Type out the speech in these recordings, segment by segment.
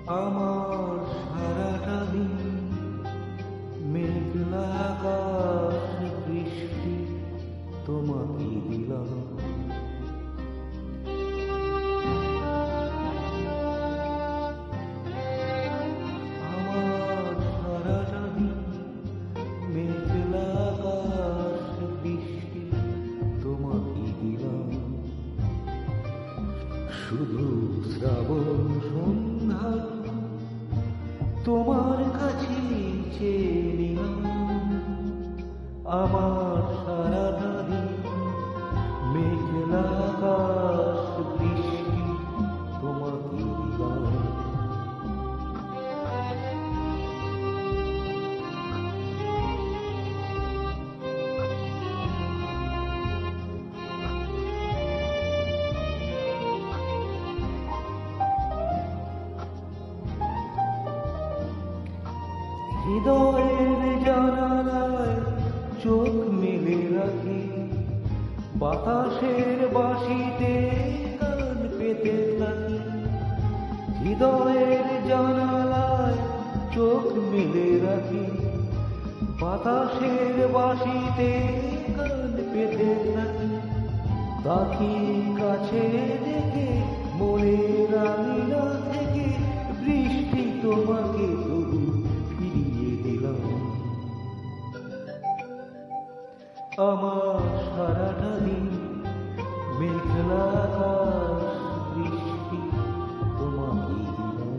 আমার সারাটা দিন মেঘলা আকাশ বৃষ্টি তোমাকে দিলাম। আমার সারাটা দিন মেঘলা আকাশ বৃষ্টি তোমাকে দিলাম। শুধু শ্রাবণ সন্ধ্যা তোমার কাছে চেয়ে নিলাম। আমার সারাটা দিন মেঘলা আকাশ বৃষ্টি তোমাকে দিলাম। হৃদয়ের জানালায় চোখ মেলে রাখি, বাতাসের বাঁশিতে কান পেতে থাকি। হৃদয়ের জানালায় চোখ মেলে রাখি, বাতাসের বাঁশিতে কান পেতে থাকি। তাকি কাছে দেখে মনের আঙিনা থেকে বৃষ্টি তোমাকে তবু ফিরিয়ে দিলাম। আমার সারাটা দিন মেঘলা আকাশ বৃষ্টি তোমাকে দিলাম।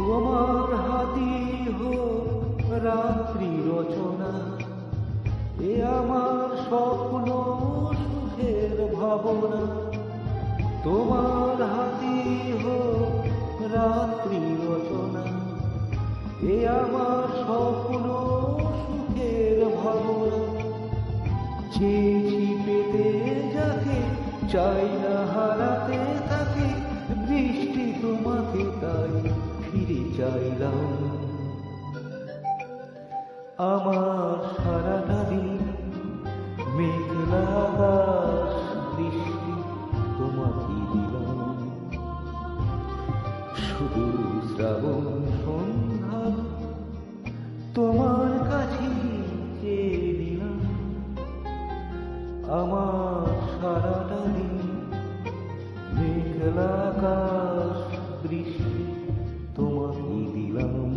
তোমার হাতি হোক রাত্রি রচনা, এ আমার স্বপ্ন সুখের ভাবনা। তোমার হাতি হোক রাত্রি রচনা, এ আমার স্বপ্ন সুখের ভাবনা। চেয়েছি পেতে যাকে চাই না হারাতে তাকে, বৃষ্টি তোমাকে তাই ফিরে চাইলাম। আমার সারাটা দিন মেঘলা আকাশ বৃষ্টি তোমাকে দিলাম। শুধু শ্রাবণ সন্ধ্যা তোমার কাছে চেয়ে নিলাম। আমার সারাটা দিন মেঘলা আকাশ বৃষ্টি তোমাকে দিলাম।